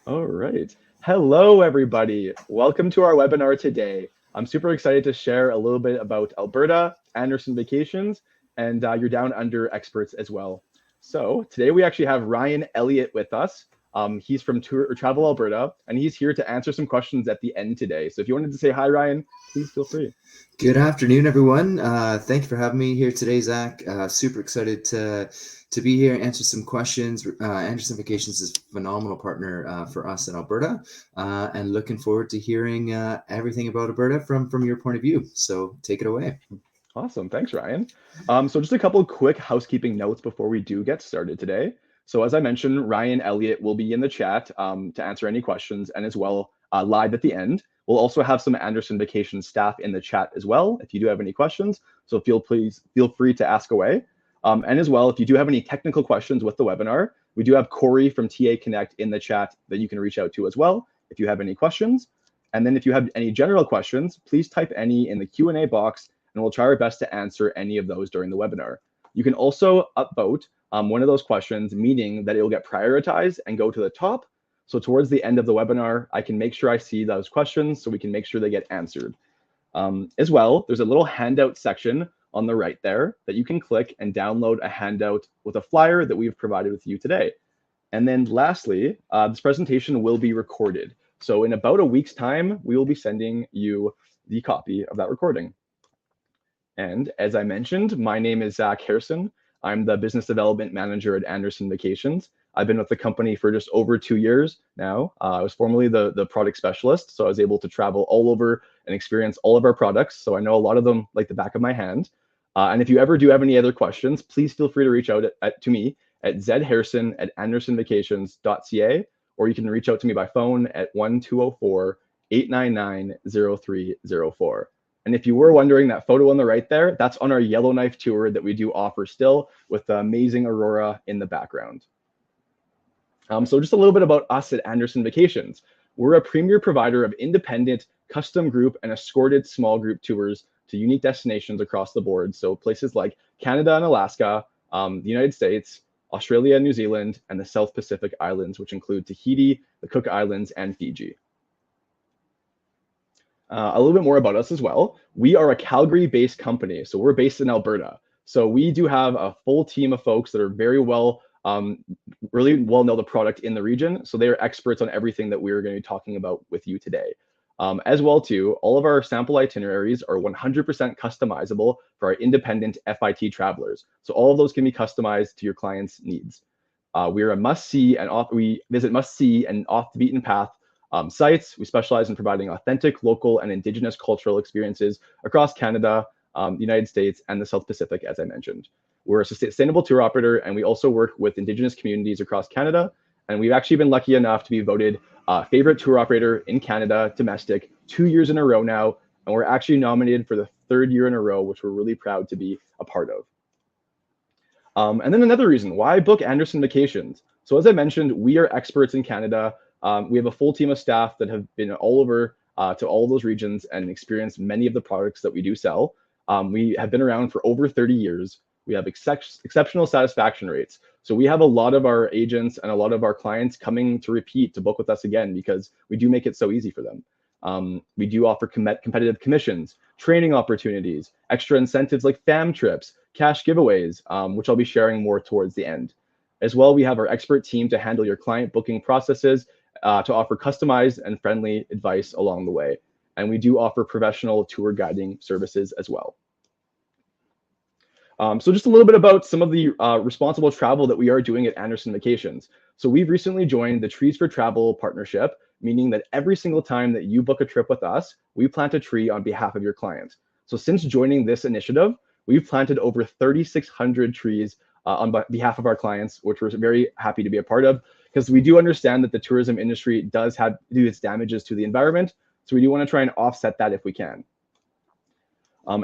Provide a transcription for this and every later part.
All right. Hello, everybody. Welcome to our webinar today. I'm super excited to share a little bit about Alberta, Anderson Vacations, and your Down Under experts as well. So today we actually have Ryan Elliott with us. He's from Travel Alberta, and he's here to answer some questions at the end today. So if you wanted to say hi, Ryan, please feel free. Good afternoon, everyone. Thank you for having me here today, Zach. Super excited to be here and answer some questions. Anderson Vacations is a phenomenal partner for us in Alberta, and looking forward to hearing everything about Alberta from your point of view. So take it away. Awesome. Thanks, Ryan. So just a couple of quick housekeeping notes before we do get started today. So as I mentioned, Ryan Elliott will be in the chat to answer any questions and as well live at the end. We'll also have some Anderson Vacation staff in the chat as well if you do have any questions. So feel free to ask away. And as well, if you do have any technical questions with the webinar, we do have Corey from TA Connect in the chat that you can reach out to as well if you have any questions. And then if you have any general questions, please type any in the Q&A box and we'll try our best to answer any of those during the webinar. You can also upvote one of those questions, meaning that it will get prioritized and go to the top. So towards the end of the webinar, I can make sure I see those questions so we can make sure they get answered. As well, there's a little handout section on the right there that you can click and download a handout with a flyer that we've provided with you today. And then lastly, this presentation will be recorded. So in about a week's time, we will be sending you the copy of that recording. And as I mentioned, my name is Zach Harrison. I'm the Business Development Manager at Anderson Vacations. I've been with the company for just over 2 years now. I was formerly the product specialist, so I was able to travel all over and experience all of our products. So I know a lot of them like the back of my hand. And if you ever do have any other questions, please feel free to reach out to me at zharrison@andersonvacations.ca, or you can reach out to me by phone at 1-204-899-0304. And if you were wondering, that photo on the right there, that's on our Yellowknife tour that we do offer still with the amazing aurora in the background. So just a little bit about us at Anderson Vacations. We're a premier provider of independent, custom group, and escorted small group tours to unique destinations across the board. So places like Canada and Alaska, the United States, Australia and New Zealand, and the South Pacific Islands, which include Tahiti, the Cook Islands, and Fiji. A little bit more about us as well. We are a Calgary-based company, so we're based in Alberta. So we do have a full team of folks that are very well, really well know the product in the region. So they are experts on everything that we're going to be talking about with you today. As well too, all of our sample itineraries are 100% customizable for our independent FIT travelers. So all of those can be customized to your client's needs. We are a must-see and we visit must-see and off the beaten path sites. We specialize in providing authentic, local, and Indigenous cultural experiences across Canada, the United States, and the South Pacific, as I mentioned. We're a sustainable tour operator, and we also work with Indigenous communities across Canada. And we've actually been lucky enough to be voted favorite tour operator in Canada, domestic, 2 years in a row now. And we're actually nominated for the 3rd year in a row, which we're really proud to be a part of. And then another reason, why book Anderson Vacations? So as I mentioned, we are experts in Canada. We have a full team of staff that have been all over to all those regions and experienced many of the products that we do sell. We have been around for over 30 years. We have exceptional satisfaction rates. So we have a lot of our agents and a lot of our clients coming to repeat to book with us again because we do make it so easy for them. We do offer competitive commissions, training opportunities, extra incentives like fam trips, cash giveaways, which I'll be sharing more towards the end. As well, we have our expert team to handle your client booking processes, to offer customized and friendly advice along the way. And we do offer professional tour guiding services as well. So just a little bit about some of the responsible travel that we are doing at Anderson Vacations. So we've recently joined the Trees for Travel partnership, meaning that every single time that you book a trip with us, we plant a tree on behalf of your client. So since joining this initiative, we've planted over 3,600 trees on behalf of our clients, which we're very happy to be a part of, because we do understand that the tourism industry does do its damages to the environment. So we do want to try and offset that if we can.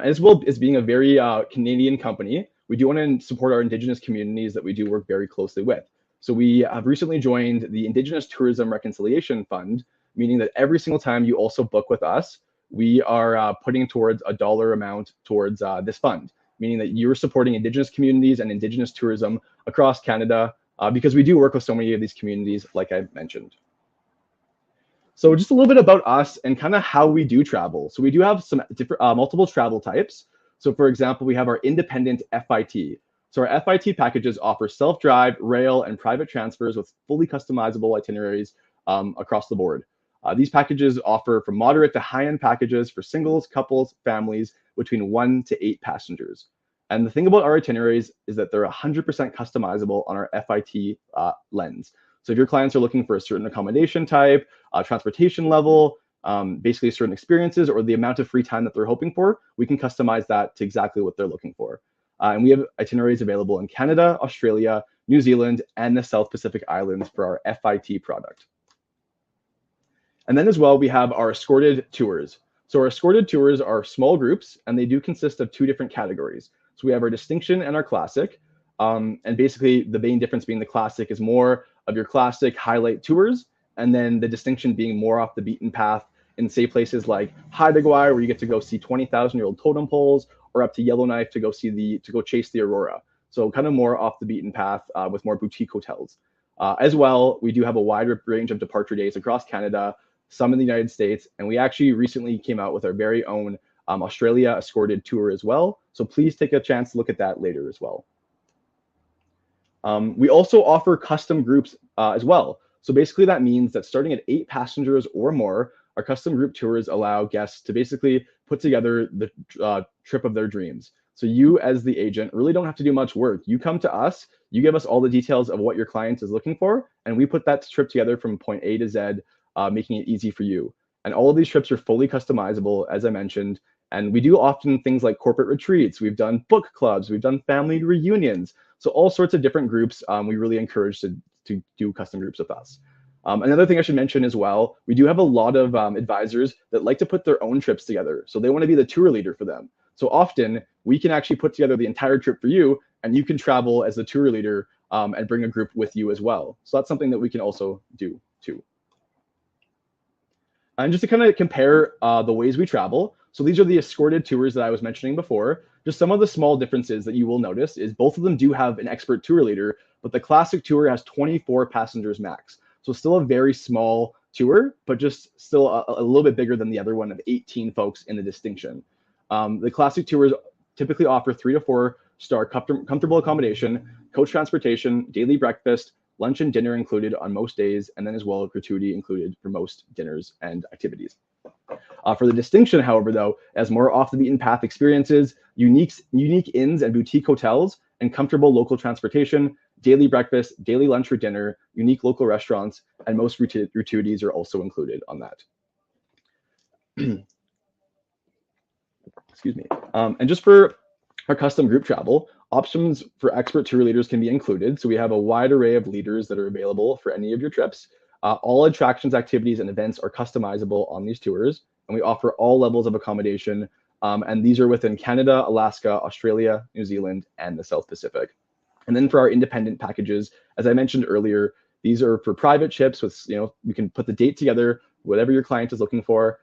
As well as being a very Canadian company, we do want to support our Indigenous communities that we do work very closely with. So we have recently joined the Indigenous Tourism Reconciliation Fund, meaning that every single time you also book with us, we are putting towards a dollar amount towards this fund, meaning that you're supporting Indigenous communities and Indigenous tourism across Canada, because we do work with so many of these communities, like I mentioned. So just a little bit about us and kind of how we do travel. So we do have some different multiple travel types. So for example, we have our independent FIT. So our FIT packages offer self-drive, rail, and private transfers with fully customizable itineraries across the board. These packages offer from moderate to high-end packages for singles, couples, families between 1 to 8 passengers. And the thing about our itineraries is that they're 100% customizable on our FIT lens. So if your clients are looking for a certain accommodation type, transportation level, basically certain experiences or the amount of free time that they're hoping for, we can customize that to exactly what they're looking for. And we have itineraries available in Canada, Australia, New Zealand, and the South Pacific Islands for our FIT product. And then as well, we have our escorted tours. So our escorted tours are small groups, and they do consist of 2 different categories. So we have our distinction and our classic. And basically the main difference being the classic is more of your classic highlight tours, and then the distinction being more off the beaten path in say places like Haida Gwaii, where you get to go see 20,000-year-old totem poles, or up to Yellowknife to go chase the aurora. So kind of more off the beaten path with more boutique hotels. As well, we do have a wide range of departure days across Canada, some in the United States, and we actually recently came out with our very own Australia escorted tour as well. So please take a chance to look at that later as well. We also offer custom groups as well. So basically that means that starting at 8 passengers or more, our custom group tours allow guests to basically put together the trip of their dreams. So you as the agent really don't have to do much work. You come to us, you give us all the details of what your client is looking for, and we put that trip together from point A to Z, making it easy for you. And all of these trips are fully customizable, as I mentioned. And we do often things like corporate retreats. We've done book clubs. We've done family reunions. So all sorts of different groups. We really encourage to do custom groups with us. Another thing I should mention as well, we do have a lot of advisors that like to put their own trips together. So they want to be the tour leader for them. So often we can actually put together the entire trip for you, and you can travel as the tour leader and bring a group with you as well. So that's something that we can also do too. And just to kind of compare the ways we travel, so these are the escorted tours that I was mentioning before. Just some of the small differences that you will notice is both of them do have an expert tour leader, but the classic tour has 24 passengers max. So still a very small tour, but just still a little bit bigger than the other one of 18 folks in the distinction. The classic tours typically offer 3 to 4 star comfortable accommodation, coach transportation, daily breakfast, lunch and dinner included on most days, and then as well gratuity included for most dinners and activities. For the distinction, however, though, as more off the beaten path experiences, unique inns and boutique hotels, and comfortable local transportation, daily breakfast, daily lunch or dinner, unique local restaurants, and most gratuities are also included on that. Excuse me. And just for our custom group travel, options for expert tour leaders can be included. So we have a wide array of leaders that are available for any of your trips. All attractions, activities, and events are customizable on these tours, and we offer all levels of accommodation. And these are within Canada, Alaska, Australia, New Zealand, and the South Pacific. And then for our independent packages, as I mentioned earlier, these are for private trips with, you can put the date together, whatever your client is looking for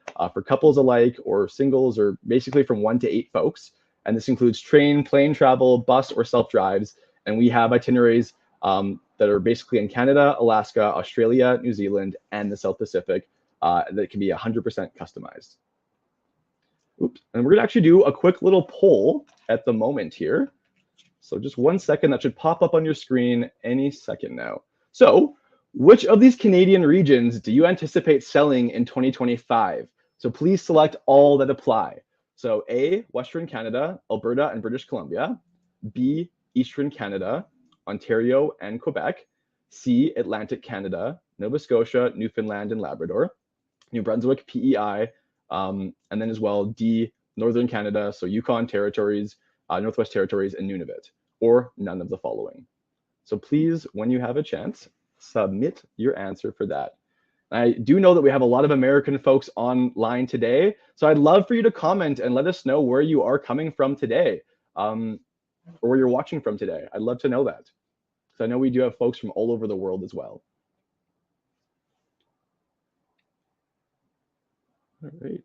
couples alike or singles, or basically from 1 to 8 folks. And this includes train, plane travel, bus, or self-drives. And we have itineraries that are basically in Canada, Alaska, Australia, New Zealand, and the South Pacific that can be 100% customized. Oops. And we're going to actually do a quick little poll at the moment here. So just 1 second, that should pop up on your screen any second now. So which of these Canadian regions do you anticipate selling in 2025? So please select all that apply. So A, Western Canada, Alberta and British Columbia. B, Eastern Canada, Ontario and Quebec. C, Atlantic Canada, Nova Scotia, Newfoundland and Labrador. New Brunswick, PEI. And then as well, D, Northern Canada, so Yukon Territories, Northwest Territories, and Nunavut, or none of the following. So please, when you have a chance, submit your answer for that. I do know that we have a lot of American folks online today, so I'd love for you to comment and let us know where you are coming from today, or where you're watching from today. I'd love to know that, because I know we do have folks from all over the world as well. All right.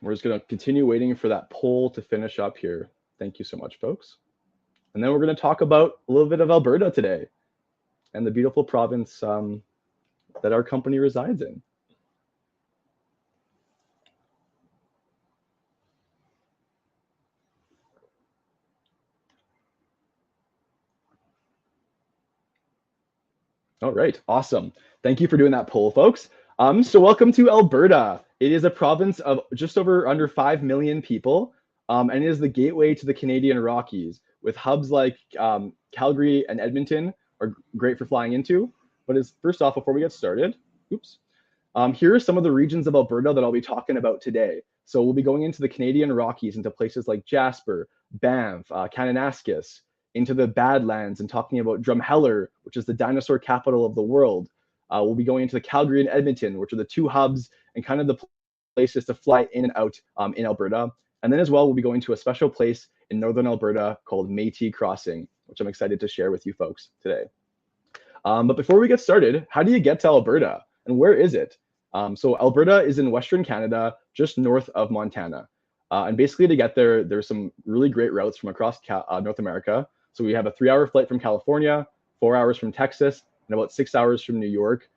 We're just going to continue waiting for that poll to finish up here. Thank you so much, folks. And then we're going to talk about a little bit of Alberta today and the beautiful province that our company resides in. All right, awesome. Thank you for doing that poll, folks. So welcome to Alberta. It is a province of just under 5 million people, and it is the gateway to the Canadian Rockies, with hubs like Calgary and Edmonton are great for flying into. But first off, before we get started, here are some of the regions of Alberta that I'll be talking about today. So we'll be going into the Canadian Rockies, into places like Jasper, Banff, Kananaskis, into the Badlands and talking about Drumheller, which is the dinosaur capital of the world. We'll be going into the Calgary and Edmonton, which are the two hubs and kind of the places to fly in and out in Alberta. And then as well, we'll be going to a special place in northern Alberta called Métis Crossing, which I'm excited to share with you folks today. But before we get started, how do you get to Alberta and where is it? So Alberta is in Western Canada, just north of Montana. And basically to get there, there's some really great routes from across North America. So we have a 3-hour flight from California, 4 hours from Texas, and about 6 hours from New York,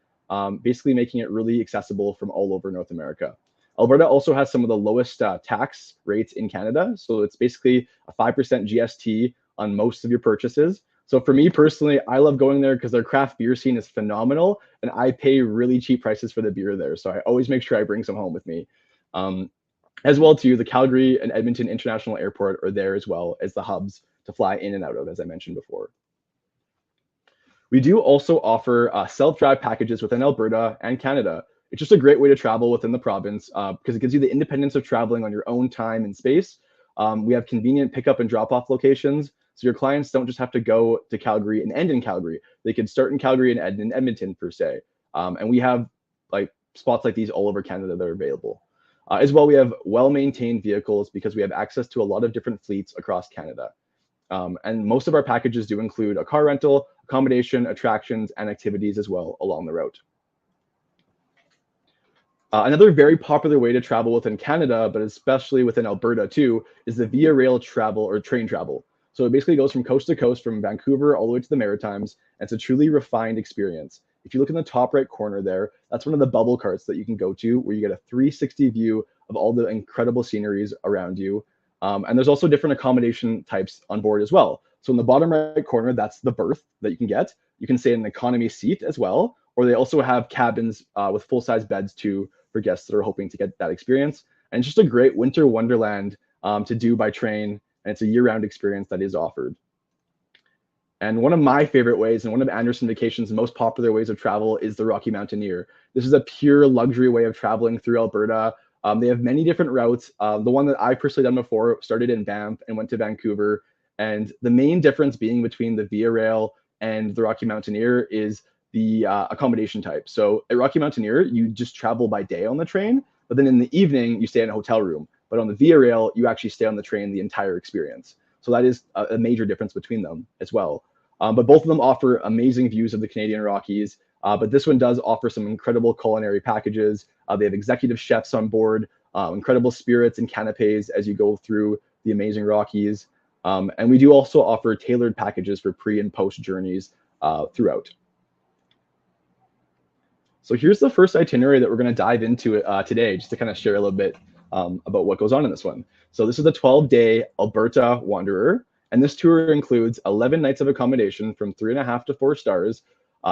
basically making it really accessible from all over North America. Alberta also has some of the lowest tax rates in Canada. So it's basically a 5% GST on most of your purchases. So for me personally, I love going there because their craft beer scene is phenomenal, and I pay really cheap prices for the beer there. So I always make sure I bring some home with me. As well too, the Calgary and Edmonton International Airport are there as well as the hubs to fly in and out of, as I mentioned before. We do also offer self-drive packages within Alberta and Canada. It's just a great way to travel within the province because it gives you the independence of traveling on your own time and space. We have convenient pickup and drop-off locations, so your clients don't just have to go to Calgary and end in Calgary. They can start in Calgary and end in Edmonton per se. And we have like spots like these all over Canada that are available. As well, we have well-maintained vehicles because we have access to a lot of different fleets across Canada. And most of our packages do include a car rental, accommodation, attractions, and activities as well along the route. Another very popular way to travel within Canada, but especially within Alberta too, is the Via Rail travel or train travel. So it basically goes from coast to coast, from Vancouver all the way to the Maritimes, and it's a truly refined experience. If you look in the top right corner there, that's one of the bubble carts that you can go to, where you get a 360 view of all the incredible sceneries around you. And there's also different accommodation types on board as well. So in the bottom right corner, that's the berth that you can get. You can stay in an economy seat as well, or they also have cabins with full-size beds too for guests that are hoping to get that experience. And it's just a great winter wonderland to do by train, and it's a year-round experience that is offered. And one of my favorite ways, and one of Anderson Vacation's most popular ways of travel, is the Rocky Mountaineer. This is a pure luxury way of traveling through Alberta. They have many different routes. The one that I personally done before started in Banff and went to Vancouver. And the main difference being between the Via Rail and the Rocky Mountaineer is the accommodation type. So at Rocky Mountaineer, you just travel by day on the train, but then in the evening, you stay in a hotel room. But on the Via Rail, you actually stay on the train the entire experience. So that is a major difference between them as well. But both of them offer amazing views of the Canadian Rockies. But this one does offer some incredible culinary packages. They have executive chefs on board, incredible spirits and canapes as you go through the amazing Rockies. And we do also offer tailored packages for pre and post journeys throughout. So here's the first itinerary that we're going to dive into today, just to kind of share a little bit about what goes on in this one. So this is the 12-day Alberta Wanderer, and this tour includes 11 nights of accommodation from 3.5 to 4 stars,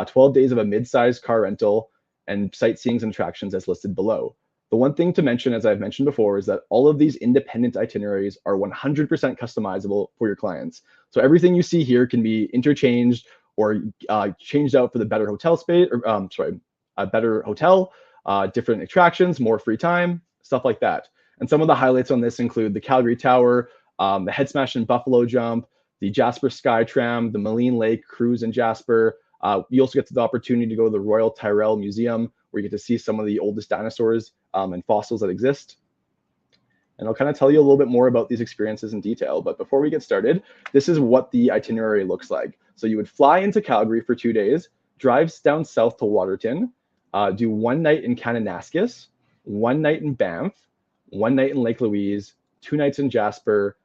12 days of a mid-sized car rental, and sightseeing and attractions as listed below. The one thing to mention, as I've mentioned before, is that all of these independent itineraries are 100% customizable for your clients. So everything you see here can be interchanged or changed out for the better hotel space, or a better hotel, different attractions, more free time, stuff like that. And some of the highlights on this include the Calgary Tower, the Head Smash and Buffalo Jump, the Jasper Sky Tram, the Maligne Lake Cruise in Jasper. You also get the opportunity to go to the Royal Tyrrell Museum, where you get to see some of the oldest dinosaurs and fossils that exist. And I'll kind of tell you a little bit more about these experiences in detail. But before we get started, this is what the itinerary looks like. So you would fly into Calgary for 2 days, drive down south to Waterton, do 1 night in Kananaskis, 1 night in Banff, 1 night in Lake Louise, 2 nights in Jasper,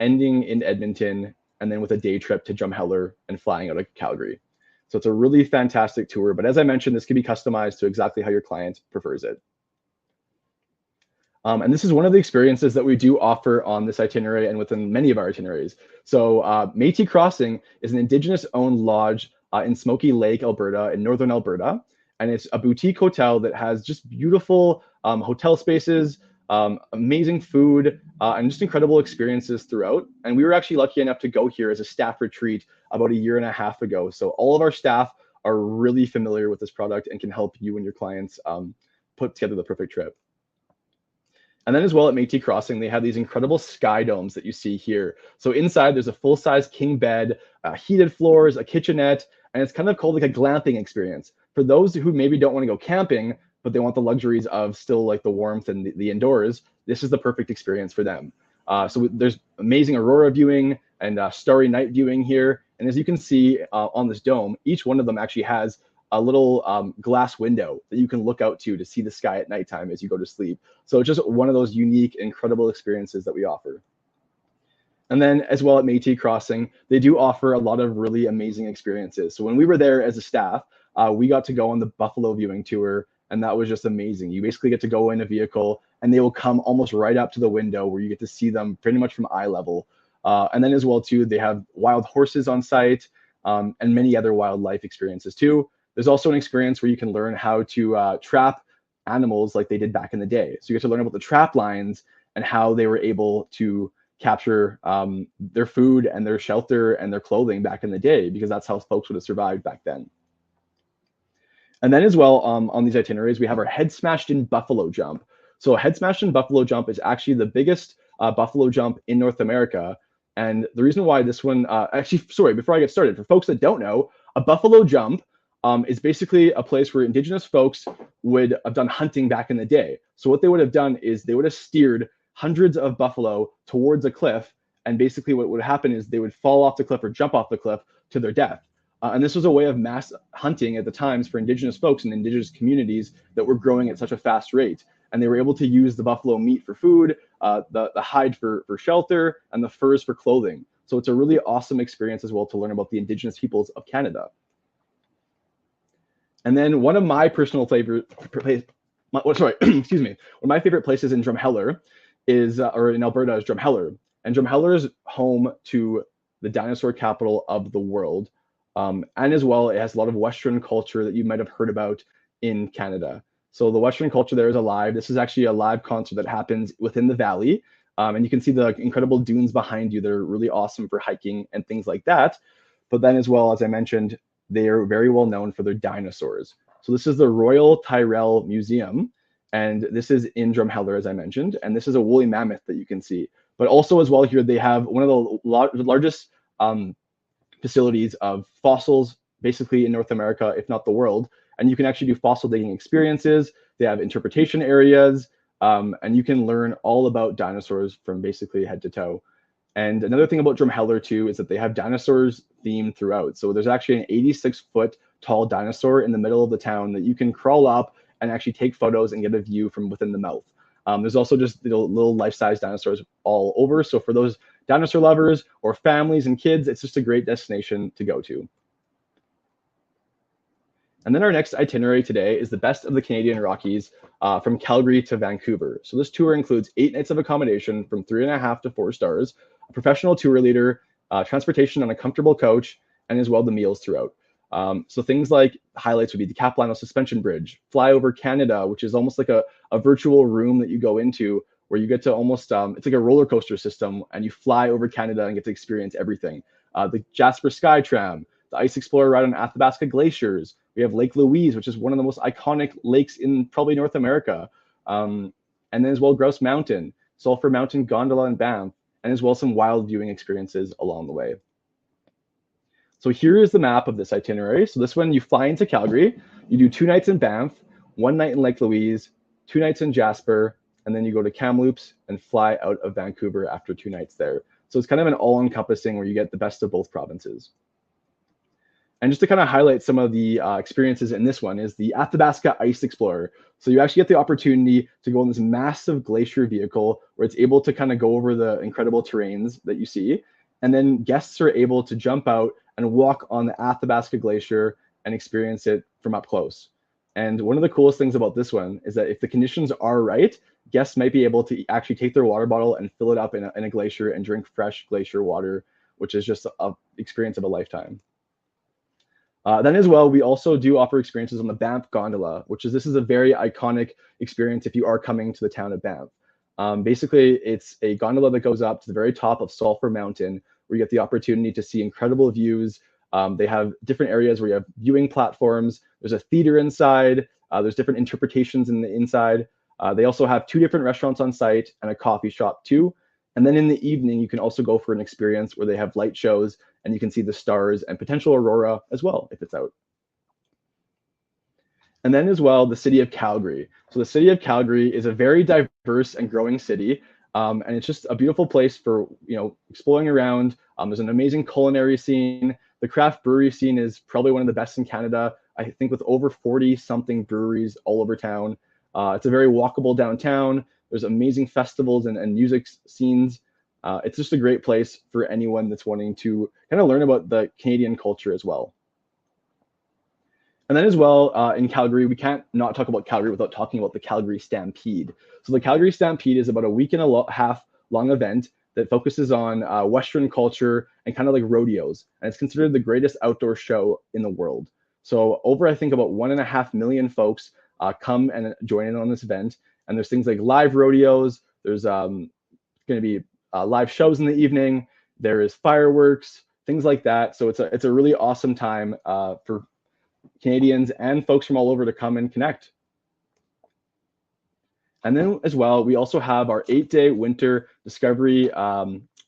ending in Edmonton, and then with a day trip to Drumheller and flying out of Calgary. So it's a really fantastic tour. But as I mentioned, this can be customized to exactly how your client prefers it. And this is one of the experiences that we do offer on this itinerary and within many of our itineraries. So Métis Crossing is an Indigenous-owned lodge in Smoky Lake, Alberta, in northern Alberta. And it's a boutique hotel that has just beautiful hotel spaces, amazing food, and just incredible experiences throughout. And we were actually lucky enough to go here as a staff retreat about 1.5 years ago. So all of our staff are really familiar with this product and can help you and your clients put together the perfect trip. And then as well at Métis Crossing, they have these incredible sky domes that you see here. So inside there's a full-size king bed, heated floors, a kitchenette, and it's kind of called like a glamping experience. For those who maybe don't want to go camping, but they want the luxuries of still like the warmth and the indoors, this is the perfect experience for them. So there's amazing aurora viewing and starry night viewing here. And as you can see on this dome, each one of them actually has a little glass window that you can look out to see the sky at nighttime as you go to sleep. So it's just one of those unique, incredible experiences that we offer. And then as well at Métis Crossing, they do offer a lot of really amazing experiences. So when we were there as a staff, we got to go on the buffalo viewing tour, and that was just amazing. You basically get to go in a vehicle and they will come almost right up to the window where you get to see them pretty much from eye level. And then as well too, they have wild horses on site and many other wildlife experiences too. There's also an experience where you can learn how to trap animals like they did back in the day. So you get to learn about the trap lines and how they were able to capture their food and their shelter and their clothing back in the day, because that's how folks would have survived back then. And then as well on these itineraries, we have our head smashed in buffalo jump. So a head smashed in buffalo jump is actually the biggest buffalo jump in North America. And the reason why this one, actually, sorry, before I get started, for folks that don't know, a buffalo jump is basically a place where Indigenous folks would have done hunting back in the day. So what they would have done is they would have steered hundreds of buffalo towards a cliff. And basically what would happen is they would fall off the cliff or jump off the cliff to their death. And this was a way of mass hunting at the times for Indigenous folks and Indigenous communities that were growing at such a fast rate. And they were able to use the buffalo meat for food, the hide for shelter, and the furs for clothing. So it's a really awesome experience as well to learn about the Indigenous peoples of Canada. And then one of my personal excuse me, one of my favorite places in Drumheller is, or in Alberta, is Drumheller. And Drumheller is home to the dinosaur capital of the world. And as well, it has a lot of Western culture that you might have heard about in Canada. So the Western culture there is alive. This is actually a live concert that happens within the valley. And you can see the incredible dunes behind you. They're really awesome for hiking and things like that. But then as well, as I mentioned, they are very well known for their dinosaurs. So this is the Royal Tyrrell Museum, and this is in Drumheller, as I mentioned, and this is a woolly mammoth that you can see. But also as well here, they have one of the largest facilities of fossils, basically in North America, if not the world, and you can actually do fossil digging experiences. They have interpretation areas, and you can learn all about dinosaurs from basically head to toe. And another thing about Drumheller too is that they have dinosaurs themed throughout. So there's actually an 86-foot tall dinosaur in the middle of the town that you can crawl up and actually take photos and get a view from within the mouth. There's also just little life-size dinosaurs all over. So for those dinosaur lovers or families and kids, it's just a great destination to go to. And then our next itinerary today is the best of the Canadian Rockies from Calgary to Vancouver. So this tour includes 8 nights of accommodation from 3.5 to 4 stars, a professional tour leader, transportation on a comfortable coach, and as well the meals throughout. So things like highlights would be the Capilano Suspension Bridge, Fly Over Canada, which is almost like a virtual room that you go into where you get to almost, it's like a roller coaster system, and you fly over Canada and get to experience everything. The Jasper Sky Tram, the Ice Explorer ride on Athabasca Glaciers. We have Lake Louise, which is one of the most iconic lakes in probably North America. And then as well Grouse Mountain, Sulphur Mountain Gondola in Banff, and as well some wild viewing experiences along the way. So here is the map of this itinerary. So this one, you fly into Calgary, you do 2 nights in Banff, 1 night in Lake Louise, 2 nights in Jasper, and then you go to Kamloops and fly out of Vancouver after 2 nights there. So it's kind of an all-encompassing where you get the best of both provinces. And just to kind of highlight some of the experiences in this one is the Athabasca Ice Explorer. So you actually get the opportunity to go in this massive glacier vehicle where it's able to kind of go over the incredible terrains that you see. And then guests are able to jump out and walk on the Athabasca Glacier and experience it from up close. And one of the coolest things about this one is that if the conditions are right, guests might be able to actually take their water bottle and fill it up in a glacier and drink fresh glacier water, which is just an experience of a lifetime. Then as well, we also do offer experiences on the Banff Gondola, this is a very iconic experience if you are coming to the town of Banff. Basically, it's a gondola that goes up to the very top of Sulphur Mountain, where you get the opportunity to see incredible views. They have different areas where you have viewing platforms. There's a theater inside. There's different interpretations in the inside. They also have 2 different restaurants on site and a coffee shop too. And then in the evening, you can also go for an experience where they have light shows and you can see the stars and potential aurora as well if it's out. And then as well, the city of Calgary. So the city of Calgary is a very diverse and growing city. And it's just a beautiful place for, exploring around. There's an amazing culinary scene. The craft brewery scene is probably one of the best in Canada. I think with over 40 something breweries all over town. It's a very walkable downtown. There's amazing festivals and music scenes. It's just a great place for anyone that's wanting to kind of learn about the Canadian culture as well. And then as well, in Calgary, we can't not talk about Calgary without talking about the Calgary Stampede. So the Calgary Stampede is about a week and a half long event that focuses on Western culture and kind of like rodeos. And it's considered the greatest outdoor show in the world. So over, I think, about 1.5 million folks come and join in on this event. And there's things like live rodeos. There's going to be live shows in the evening. There is fireworks, things like that. So it's a really awesome time for Canadians and folks from all over to come and connect. And then as well, we also have our 8-day winter discovery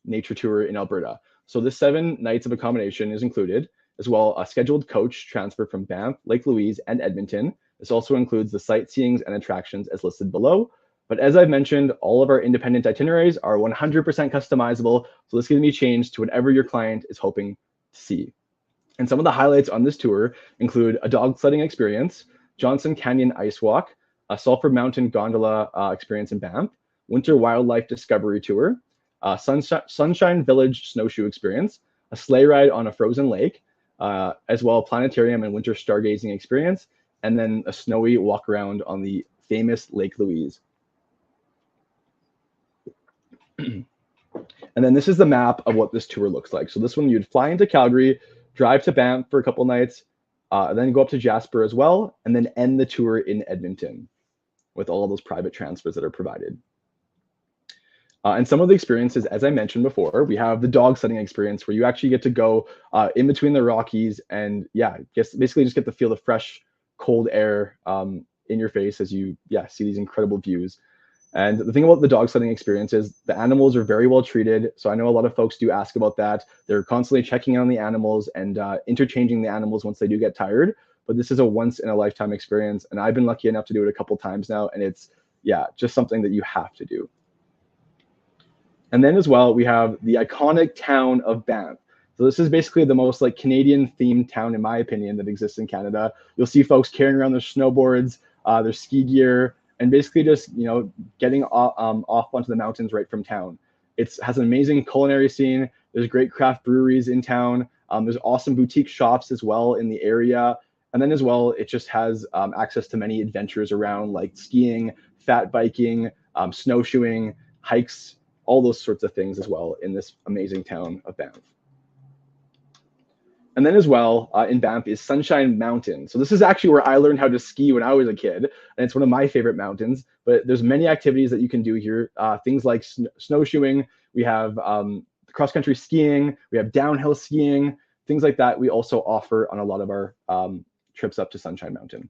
nature tour in Alberta. So this 7 nights of accommodation is included, as well a scheduled coach transfer from Banff, Lake Louise, and Edmonton. This also includes the sightseeings and attractions as listed below. But as I've mentioned, all of our independent itineraries are 100% customizable. So this can be changed to whatever your client is hoping to see. And some of the highlights on this tour include a dog sledding experience, Johnson Canyon Ice Walk, a Sulphur Mountain Gondola experience in Banff, Winter Wildlife Discovery Tour, Sunshine Village Snowshoe Experience, a sleigh ride on a frozen lake, as well planetarium and winter stargazing experience, and then a snowy walk around on the famous Lake Louise. And then this is the map of what this tour looks like. So this one, you'd fly into Calgary, drive to Banff for a couple nights, then go up to Jasper as well, and then end the tour in Edmonton with all of those private transfers that are provided. And some of the experiences, as I mentioned before, we have the dog sledding experience where you actually get to go in between the Rockies and basically just get to feel the fresh, cold air in your face as you see these incredible views. And the thing about the dog sledding experience is the animals are very well treated. So I know a lot of folks do ask about that. They're constantly checking on the animals and interchanging the animals once they do get tired. But this is a once in a lifetime experience. And I've been lucky enough to do it a couple times now. And it's, just something that you have to do. And then as well, we have the iconic town of Banff. So this is basically the most like Canadian themed town, in my opinion, that exists in Canada. You'll see folks carrying around their snowboards, their ski gear, and basically just, getting off onto the mountains right from town. It has an amazing culinary scene. There's great craft breweries in town. There's awesome boutique shops as well in the area. And then as well, it just has access to many adventures around like skiing, fat biking, snowshoeing, hikes, all those sorts of things as well in this amazing town of Banff. And then as well, in Banff is Sunshine Mountain. So this is actually where I learned how to ski when I was a kid, and it's one of my favorite mountains. But there's many activities that you can do here. Things like snowshoeing. We have cross-country skiing. We have downhill skiing. Things like that we also offer on a lot of our trips up to Sunshine Mountain.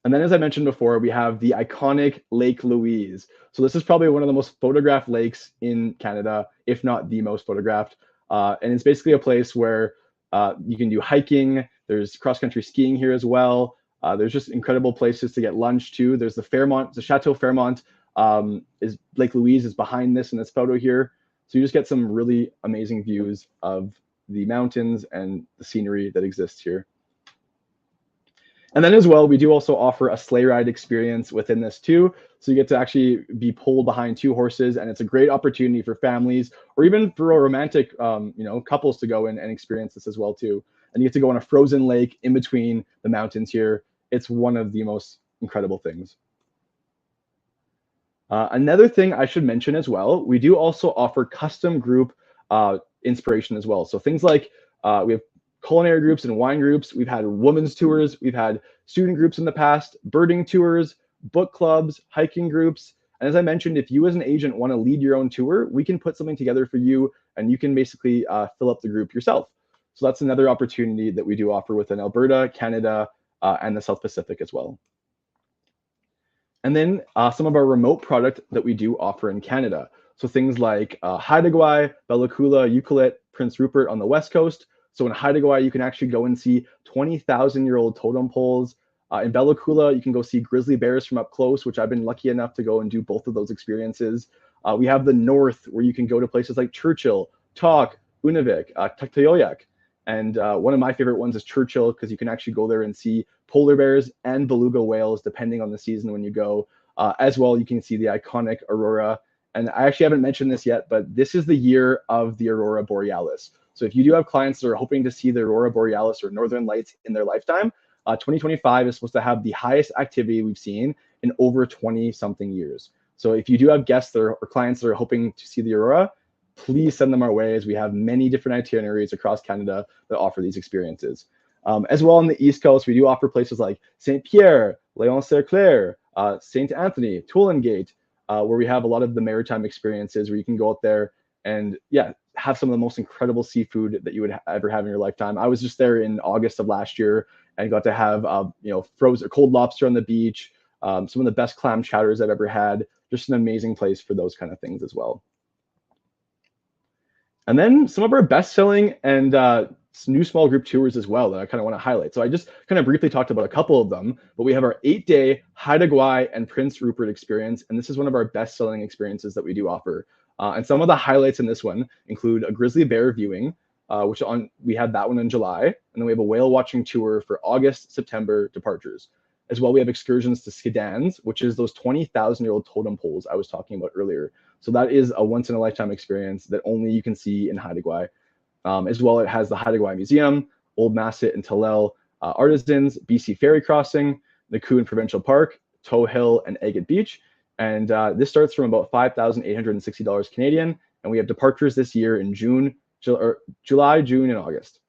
And then, as I mentioned before, we have the iconic Lake Louise. So this is probably one of the most photographed lakes in Canada, if not the most photographed. And it's basically a place where you can do hiking. There's cross-country skiing here as well. There's just incredible places to get lunch too. There's the Fairmont, the Chateau Fairmont is Lake Louise is behind this in this photo here. So you just get some really amazing views of the mountains and the scenery that exists here. And then as well, we do also offer a sleigh ride experience within this too. So you get to actually be pulled behind two horses, and it's a great opportunity for families or even for a romantic, couples to go in and experience this as well too. And you get to go on a frozen lake in between the mountains here. It's one of the most incredible things. Another thing I should mention as well, we do also offer custom group inspiration as well. So things like we have culinary groups and wine groups. We've had women's tours. We've had student groups in the past, birding tours, book clubs, hiking groups. And as I mentioned, if you as an agent want to lead your own tour, we can put something together for you and you can basically fill up the group yourself. So that's another opportunity that we do offer within Alberta, Canada, and the South Pacific as well. And then some of our remote product that we do offer in Canada. So things like Haida Gwaii, Bella Coola, Eucalypt, Prince Rupert on the West Coast. So in Haida Gwaii, you can actually go and see 20,000-year-old totem poles. In Bella Coola, you can go see grizzly bears from up close, which I've been lucky enough to go and do both of those experiences. We have the North, where you can go to places like Churchill, Tok, Unavik, Tuktoyaktuk. And one of my favorite ones is Churchill, because you can actually go there and see polar bears and beluga whales, depending on the season when you go. As well, you can see the iconic aurora. And I actually haven't mentioned this yet, but this is the year of the aurora borealis. So if you do have clients that are hoping to see the aurora borealis or northern lights in their lifetime, 2025 is supposed to have the highest activity we've seen in over 20-something years. So if you do have guests or clients that are hoping to see the aurora, please send them our way, as we have many different itineraries across Canada that offer these experiences. As well on the East Coast, we do offer places like St. Pierre, Léon-Saint-Clair, St. Anthony, Tollingate, where we have a lot of the maritime experiences where you can go out there and have some of the most incredible seafood that you would ever have in your lifetime. I was just there in August of last year and got to have frozen cold lobster on the beach, some of the best clam chowders I've ever had. Just an amazing place for those kind of things as well. And then some of our best-selling and new small group tours as well that I kind of want to highlight. So I just kind of briefly talked about a couple of them, but we have our 8-day Haida Gwaii and Prince Rupert experience, and this is one of our best-selling experiences that we do offer. And some of the highlights in this one include a grizzly bear viewing, we had that one in July, and then we have a whale watching tour for August, September departures. As well, we have excursions to Skidans, which is those 20,000-year-old totem poles I was talking about earlier. So that is a once-in-a-lifetime experience that only you can see in Haida Gwaii. As well, it has the Haida Gwaii Museum, Old Masset and Tallel Artisans, BC Ferry Crossing, the Coon Provincial Park, Toe Hill, and Agate Beach. And this starts from about $5,860 Canadian, and we have departures this year in July, June, and August.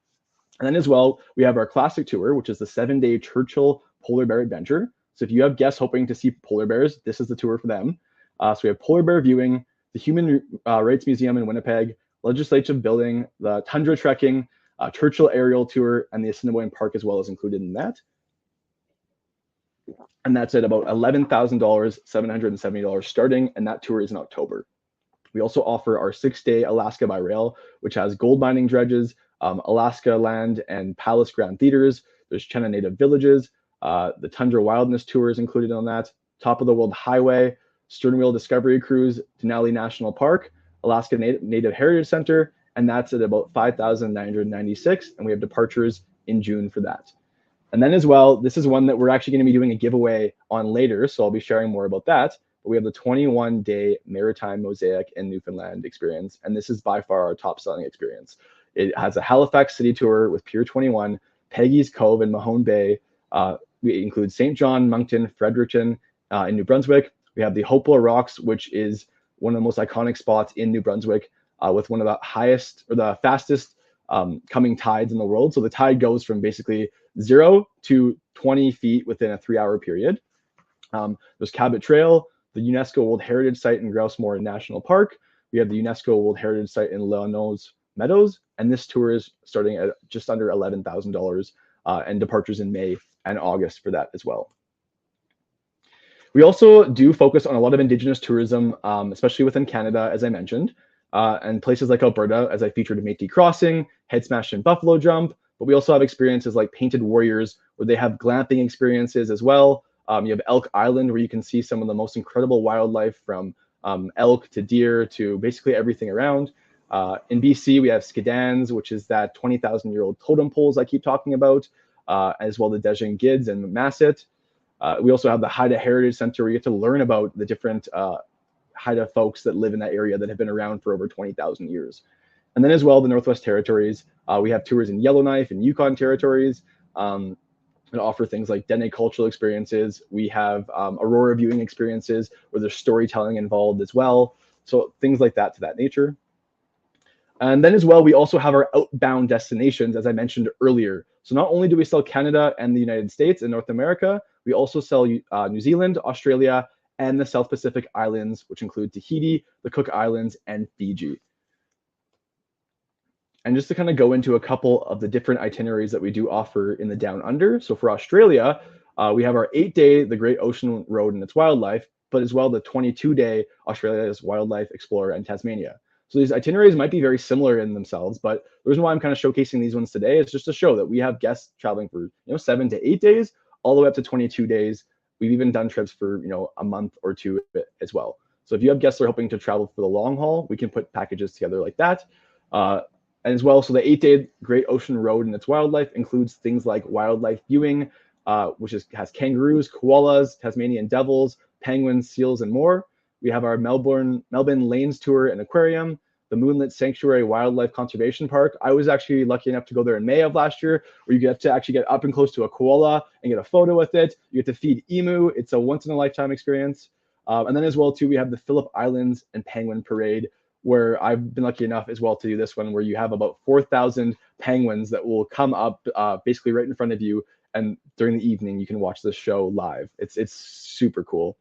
And then as well, we have our classic tour, which is the 7-day Churchill Polar Bear Adventure. So if you have guests hoping to see polar bears, this is the tour for them. So we have polar bear viewing, the Human Rights Museum in Winnipeg, Legislative Building, the Tundra Trekking, Churchill Aerial Tour, and the Assiniboine Park as well is included in that. And that's at about $11,000, $770 starting, and that tour is in October. We also offer our 6-day Alaska by Rail, which has gold mining dredges, Alaska Land and Palace Grand Theaters. There's Chena Native Villages. The Tundra Wilderness Tour is included on that. Top of the World Highway, Sternwheel Discovery Cruise, Denali National Park, Alaska Native Heritage Center, and that's at about $5,996, and we have departures in June for that. And then as well, this is one that we're actually going to be doing a giveaway on later, so I'll be sharing more about that. But we have the 21-day Maritime Mosaic in Newfoundland experience, and this is by far our top-selling experience. It has a Halifax City Tour with Pier 21, Peggy's Cove and Mahone Bay. We include St. John, Moncton, Fredericton in New Brunswick. We have the Hopewell Rocks, which is one of the most iconic spots in New Brunswick, with one of the highest or the fastest coming tides in the world. So the tide goes from basically 0 to 20 feet within a 3-hour period. There's Cabot Trail, the UNESCO World Heritage Site in Grousemore National Park. We have the UNESCO World Heritage Site in Leonos Meadows, and this tour is starting at just under $11,000 and departures in May and August for that as well. We also do focus on a lot of Indigenous tourism, especially within Canada, as I mentioned, and places like Alberta, as I featured Métis Crossing, Head Smash and Buffalo Jump, but we also have experiences like Painted Warriors, where they have glamping experiences as well. You have Elk Island, where you can see some of the most incredible wildlife, from elk to deer to basically everything around. In BC, we have Skidans, which is that 20,000-year-old totem poles I keep talking about. as well the Dejing Gids and Masset. We also have the Haida Heritage Center where you get to learn about the different Haida folks that live in that area that have been around for over 20,000 years. And then as well, the Northwest Territories, we have tours in Yellowknife and Yukon Territories that offer things like Dene cultural experiences. We have Aurora viewing experiences where there's storytelling involved as well. So things like that to that nature. And then as well, we also have our outbound destinations, as I mentioned earlier. So not only do we sell Canada and the United States and North America, we also sell New Zealand, Australia, and the South Pacific Islands, which include Tahiti, the Cook Islands, and Fiji. And just to kind of go into a couple of the different itineraries that we do offer in the Down Under. So for Australia, we have our 8-day The Great Ocean Road and its wildlife, but as well the 22-day Australia's Wildlife Explorer and Tasmania. So these itineraries might be very similar in themselves, but the reason why I'm kind of showcasing these ones today is just to show that we have guests traveling for 7 to 8 days, all the way up to 22 days. We've even done trips for a month or two as well. So if you have guests that are hoping to travel for the long haul, we can put packages together like that. And as well, so the 8-day Great Ocean Road and its wildlife includes things like wildlife viewing, which has kangaroos, koalas, Tasmanian devils, penguins, seals, and more. We have our Melbourne Lanes Tour and Aquarium, the Moonlit Sanctuary Wildlife Conservation Park. I was actually lucky enough to go there in May of last year, where you get to actually get up and close to a koala and get a photo with it. You get to feed emu. It's a once-in-a-lifetime experience. And then as well, too, we have the Phillip Islands and Penguin Parade, where I've been lucky enough as well to do this one, where you have about 4,000 penguins that will come up basically right in front of you. And during the evening, you can watch this show live. It's super cool.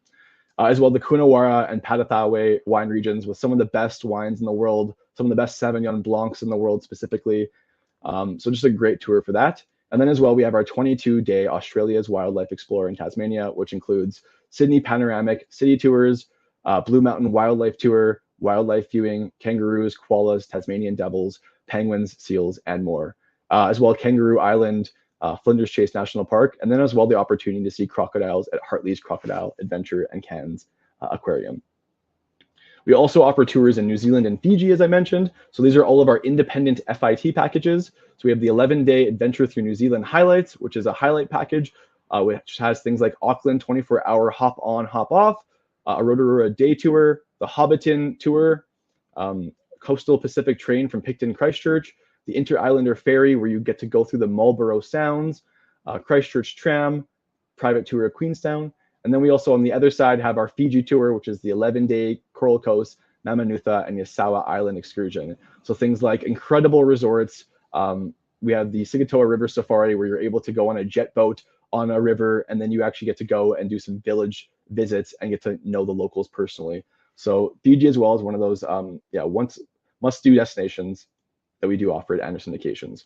As well, the Coonawarra and Patathawe wine regions with some of the best wines in the world, some of the best Sauvignon Blancs in the world specifically. So just a great tour for that. And then as well, we have our 22-day Australia's Wildlife Explorer in Tasmania, which includes Sydney Panoramic City Tours, Blue Mountain Wildlife Tour, wildlife viewing, kangaroos, koalas, Tasmanian devils, penguins, seals, and more. As well, Kangaroo Island, Flinders Chase National Park, and then as well the opportunity to see crocodiles at Hartley's Crocodile Adventure and Cairns Aquarium. We also offer tours in New Zealand and Fiji, as I mentioned. So these are all of our independent FIT packages. So we have the 11-day Adventure Through New Zealand Highlights, which is a highlight package, which has things like Auckland 24-hour hop on, hop off, a Rotorua day tour, the Hobbiton tour, Coastal Pacific train from Picton Christchurch, the Inter-Islander Ferry, where you get to go through the Marlborough Sounds, Christchurch Tram, private tour of Queenstown. And then we also, on the other side, have our Fiji tour, which is the 11-day Coral Coast, Mamanuca, and Yasawa Island excursion. So things like incredible resorts. We have the Sigatoa River Safari, where you're able to go on a jet boat on a river, and then you actually get to go and do some village visits and get to know the locals personally. So Fiji as well is one of those must-do destinations that we do offer at Anderson Vacations.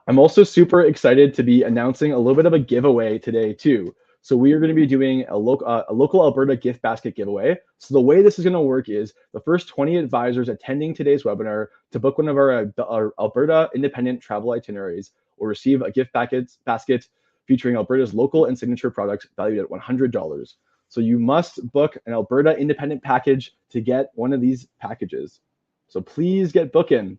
I'm also super excited to be announcing a little bit of a giveaway today too. So we are going to be doing a local Alberta gift basket giveaway. So the way this is going to work is the first 20 advisors attending today's webinar to book one of our Alberta independent travel itineraries will receive a gift basket featuring Alberta's local and signature products valued at $100. So you must book an Alberta independent package to get one of these packages. So please get booking.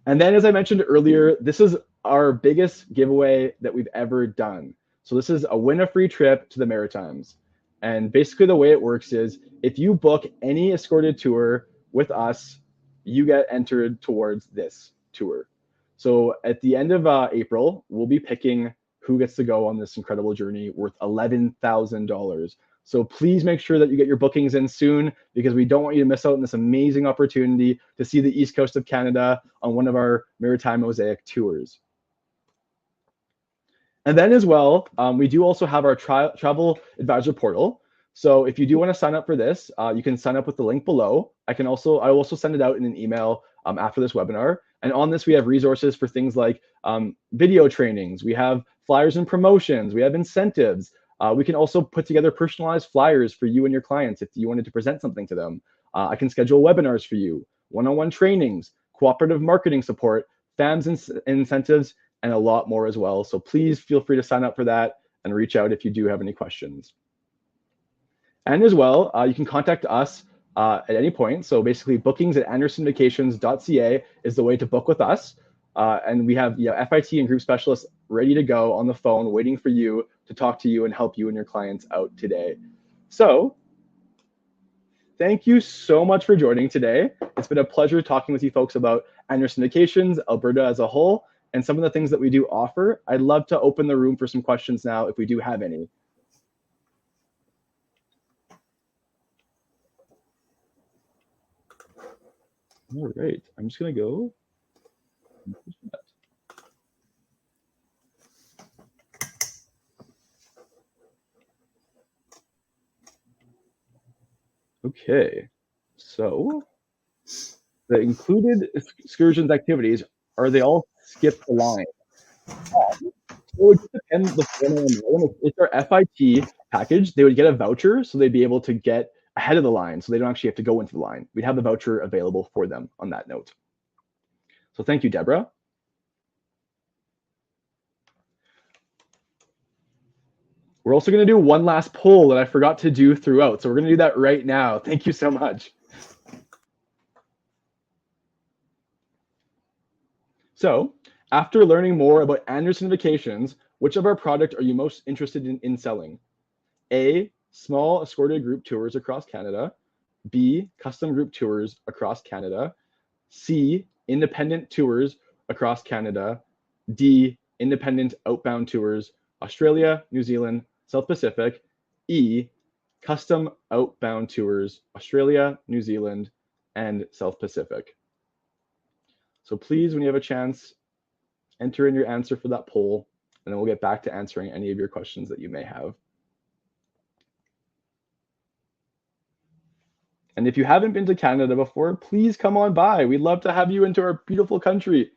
And then, as I mentioned earlier, this is our biggest giveaway that we've ever done. So this is a win a free trip to the Maritimes. And basically the way it works is if you book any escorted tour with us, you get entered towards this tour. So at the end of April, we'll be picking who gets to go on this incredible journey worth $11,000. So please make sure that you get your bookings in soon, because we don't want you to miss out on this amazing opportunity to see the East Coast of Canada on one of our Maritime Mosaic tours. And then as well, we do also have our travel advisor portal. So if you do want to sign up for this, you can sign up with the link below. I will also send it out in an email after this webinar. And on this, we have resources for things like video trainings. We have flyers and promotions. We have incentives. We can also put together personalized flyers for you and your clients if you wanted to present something to them. I can schedule webinars for you, one-on-one trainings, cooperative marketing support, FAMS incentives, and a lot more as well. So please feel free to sign up for that and reach out if you do have any questions. And as well, you can contact us at any point. So basically bookings at andersonvacations.ca is the way to book with us. And we have FIT and group specialists ready to go on the phone, waiting for you to talk to you and help you and your clients out today. So thank you so much for joining today. It's been a pleasure talking with you folks about annual syndications, Alberta as a whole, and some of the things that we do offer. I'd love to open the room for some questions now if we do have any. All right, I'm just going to go. Okay, so the included excursions activities, are they all skip the line? So it depends the formal. If they're FIT package, they would get a voucher, so they'd be able to get ahead of the line, so they don't actually have to go into the line. We'd have the voucher available for them on that note. So thank you, Deborah. We're also going to do one last poll that I forgot to do throughout, so we're going to do that right now. Thank you so much. So after learning more about annual syndications, which of our product are you most interested in selling? A, small escorted group tours across Canada. B, custom group tours across Canada. C, independent tours across Canada. D, independent outbound tours, Australia, New Zealand, South Pacific. E, custom outbound tours, Australia, New Zealand, and South Pacific. So please, when you have a chance, enter in your answer for that poll, and then we'll get back to answering any of your questions that you may have. And if you haven't been to Canada before, please come on by. We'd love to have you into our beautiful country.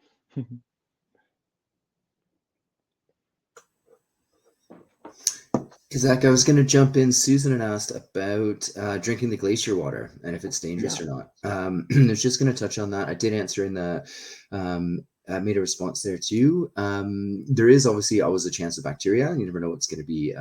Zach, I was going to jump in. Susan had asked about drinking the glacier water and if it's dangerous or not. I was just going to touch on that. I did answer in the, I made a response there too. There is obviously always a chance of bacteria. You never know what's going to be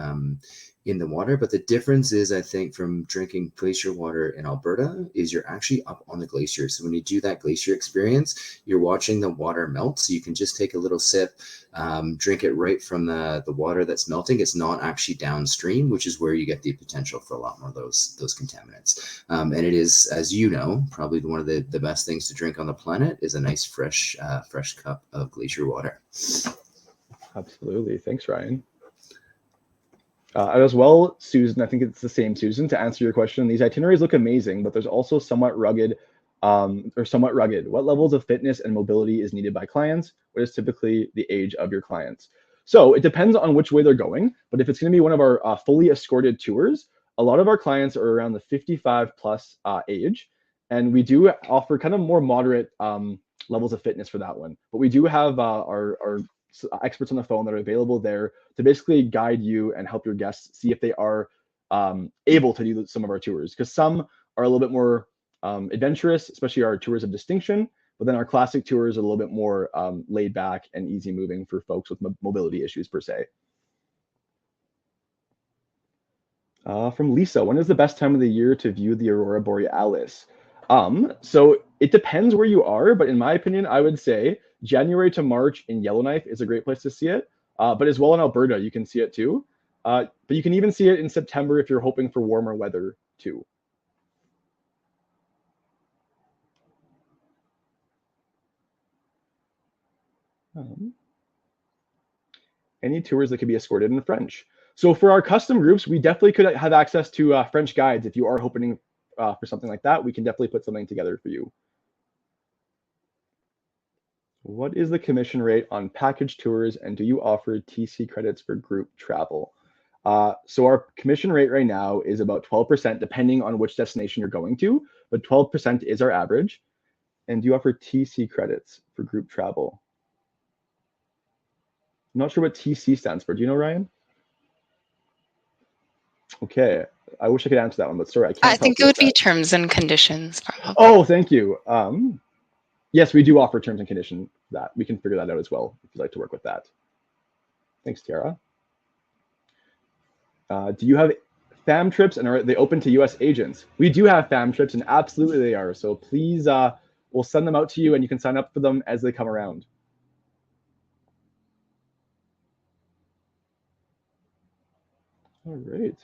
in the water, but the difference is, I think, from drinking glacier water in Alberta is you're actually up on the glacier. So when you do that glacier experience, you're watching the water melt. So you can just take a little sip, drink it right from the water that's melting. It's not actually downstream, which is where you get the potential for a lot more of those contaminants. And it is, as you know, probably one of the best things to drink on the planet is a nice fresh cup of glacier water. Absolutely. Thanks, Ryan. As well, Susan, I think it's the same, Susan, to answer your question. These itineraries look amazing, but there's also somewhat rugged. What levels of fitness and mobility is needed by clients? What is typically the age of your clients? So it depends on which way they're going, but if it's going to be one of our fully escorted tours, a lot of our clients are around the 55 plus age, and we do offer kind of more moderate levels of fitness for that one. But we do have our experts on the phone that are available there to basically guide you and help your guests see if they are able to do some of our tours, because some are a little bit more adventurous, especially our tours of distinction, but then our classic tours are a little bit more laid back and easy moving for folks with mobility issues per se. From Lisa, when is the best time of the year to view the Aurora Borealis? So it depends where you are, but in my opinion, I would say January to March in Yellowknife is a great place to see it. But as well in Alberta, you can see it too. But you can even see it in September if you're hoping for warmer weather too. Any tours that could be escorted in French. So for our custom groups, we definitely could have access to French guides. If you are hoping for something like that, we can definitely put something together for you. What is the commission rate on package tours, and do you offer TC credits for group travel? So our commission rate right now is about 12%, depending on which destination you're going to, but 12% is our average. And do you offer TC credits for group travel? I'm not sure what TC stands for. Do you know, Ryan? Okay, I wish I could answer that one, but sorry, I can't. I think it would be terms and conditions, probably. Oh, thank you. Yes, we do offer terms and conditions that. We can figure that out as well if you'd like to work with that. Thanks, Tara. Do you have fam trips, and are they open to US agents? We do have fam trips, and absolutely they are. So please, we'll send them out to you, and you can sign up for them as they come around. All right.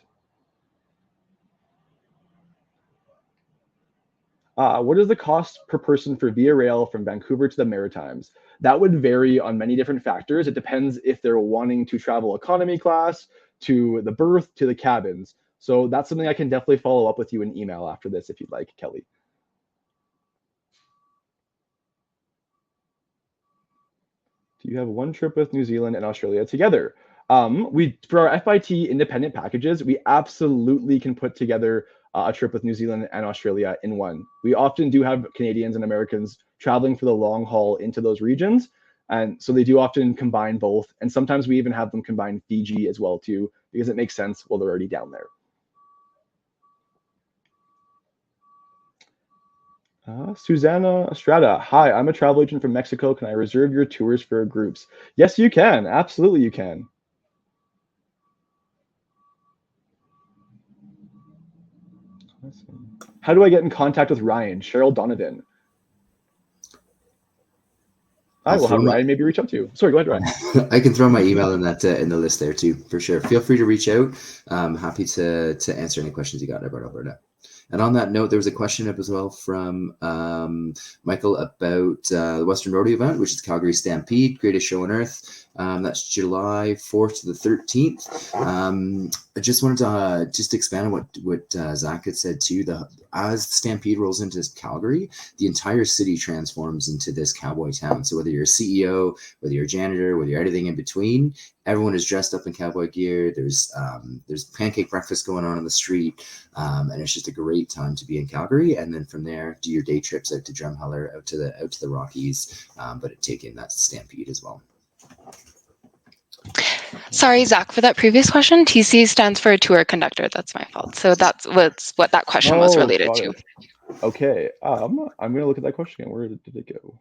What is the cost per person for Via Rail from Vancouver to the Maritimes? That would vary on many different factors. It depends if they're wanting to travel economy class, to the berth, to the cabins. So that's something I can definitely follow up with you in email after this if you'd like, Kelly. Do you have one trip with New Zealand and Australia together? We for our FIT independent packages, we absolutely can put together a trip with New Zealand and Australia in one. We often do have Canadians and Americans traveling for the long haul into those regions, and so they do often combine both. And sometimes we even have them combine Fiji as well too, because it makes sense while they're already down there. Susanna Estrada, hi, I'm a travel agent from Mexico. Can I reserve your tours for groups? Yes, you can. Absolutely, you can. How do I get in contact with Ryan? Cheryl Donovan. I will have Ryan maybe reach out to you. Sorry, go ahead, Ryan. I can throw my email in the list there too, for sure. Feel free to reach out. I'm happy to answer any questions you got about Alberta. And on that note, there was a question up as well from Michael about the Western Rodeo event, which is Calgary Stampede, greatest show on earth. That's July 4th to the 13th. I just wanted to just expand on what Zach had said too. As Stampede rolls into Calgary, the entire city transforms into this cowboy town. So whether you're a CEO, whether you're a janitor, whether you're anything in between, everyone is dressed up in cowboy gear. There's pancake breakfast going on the street, and it's just a great time to be in Calgary. And then from there, do your day trips out to Drumheller, out to the Rockies, but take in that Stampede as well. Sorry, Zach, for that previous question, TC stands for tour conductor. That's my fault. So that's what that question was related to. Okay, I'm gonna look at that question again. Where did it go?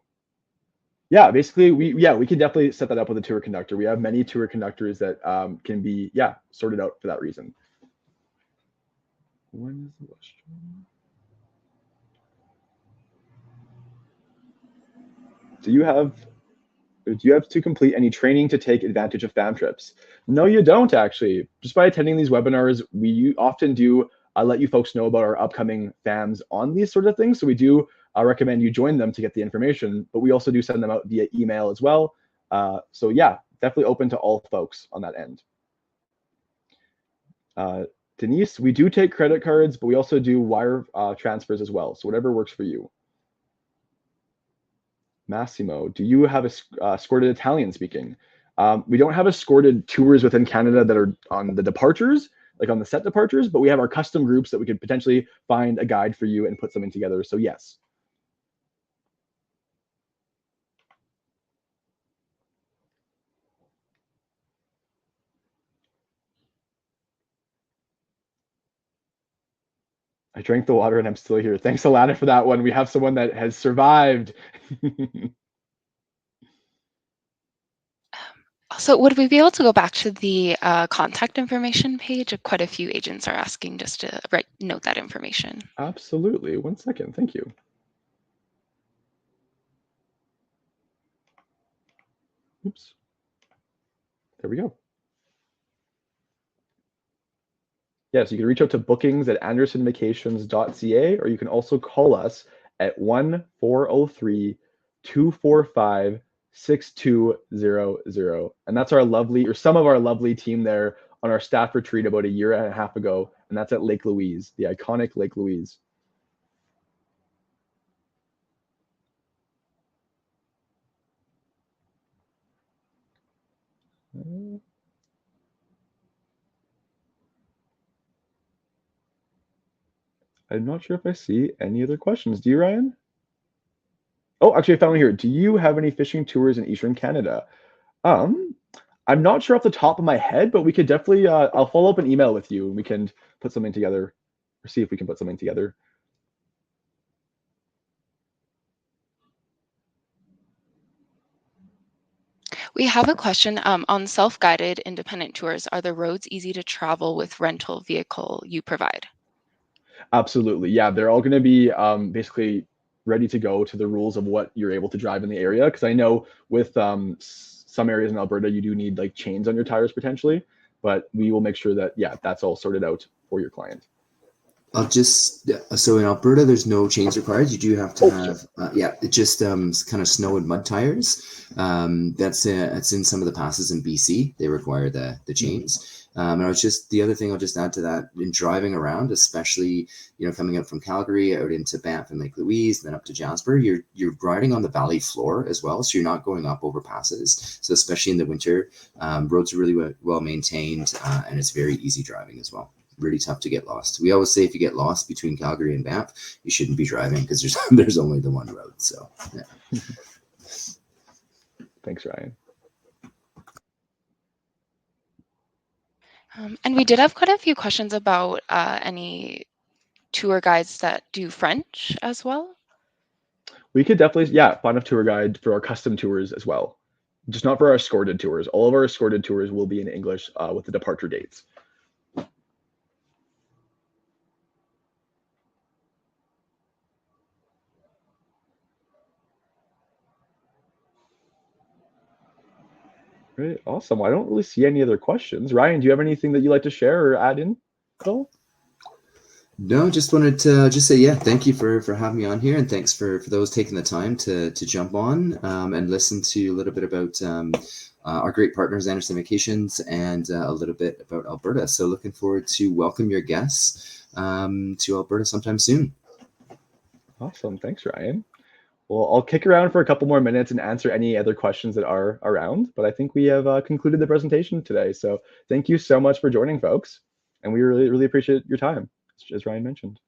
Yeah, basically, we can definitely set that up with a tour conductor. We have many tour conductors that can be sorted out for that reason. When is the question? Do you have to complete any training to take advantage of fam trips? No, you don't actually. Just by attending these webinars, we often do let you folks know about our upcoming FAMs on these sort of things. So we do recommend you join them to get the information, but we also do send them out via email as well. So yeah, definitely open to all folks on that end. Denise, we do take credit cards, but we also do wire transfers as well. So whatever works for you. Massimo, do you have escorted Italian speaking? We don't have escorted tours within Canada that are on the departures, like on the set departures, but we have our custom groups that we could potentially find a guide for you and put something together. So yes. I drank the water and I'm still here. Thanks, Alana, for that one. We have someone that has survived. Also, would we be able to go back to the contact information page? Quite a few agents are asking just to note that information. Absolutely. 1 second. Thank you. Oops. There we go. Yes, you can reach out to bookings@andersonvacations.ca, or you can also call us at 1-403-245-6200. And that's our lovely, or some of our lovely team there on our staff retreat about a year and a half ago. And that's at Lake Louise, the iconic Lake Louise. I'm not sure if I see any other questions. Do you, Ryan? Oh, actually, I found one here. Do you have any fishing tours in Eastern Canada? I'm not sure off the top of my head, but we could definitely, I'll follow up an email with you and we can put something together or see if we can put something together. We have a question on self-guided independent tours. Are the roads easy to travel with rental vehicle you provide? Absolutely. Yeah, they're all going to be basically ready to go to the rules of what you're able to drive in the area. Because I know with some areas in Alberta, you do need like chains on your tires potentially. but we will make sure that, yeah, that's all sorted out for your client. I'll just, so in Alberta, there's no chains required. You do have to have, yeah, it just kind of snow and mud tires. That's in some of the passes in BC. They require the chains. And I was just, the other thing I'll just add to that, in driving around, especially, you know, coming up from Calgary out into Banff and Lake Louise, and then up to Jasper, you're riding on the valley floor as well. So you're not going up over passes. So especially in the winter, roads are really well maintained, and it's very easy driving as well. Really tough to get lost. We always say if you get lost between Calgary and Banff, you shouldn't be driving because there's only the one road. So yeah. Thanks, Ryan. And we did have quite a few questions about any tour guides that do French as well. We could definitely, yeah, find a tour guide for our custom tours as well. Just not for our escorted tours. All of our escorted tours will be in English with the departure dates. Great, awesome. Well, I don't really see any other questions. Ryan, do you have anything that you'd like to share or add in at all? No, just wanted to just say, yeah, thank you for having me on here, and thanks for those taking the time to jump on and listen to a little bit about our great partners, Anderson Vacations, and a little bit about Alberta. So looking forward to welcome your guests to Alberta sometime soon. Awesome, thanks, Ryan. Well, I'll kick around for a couple more minutes and answer any other questions that are around, but I think we have concluded the presentation today. So thank you so much for joining, folks, and we really, really appreciate your time, as Ryan mentioned.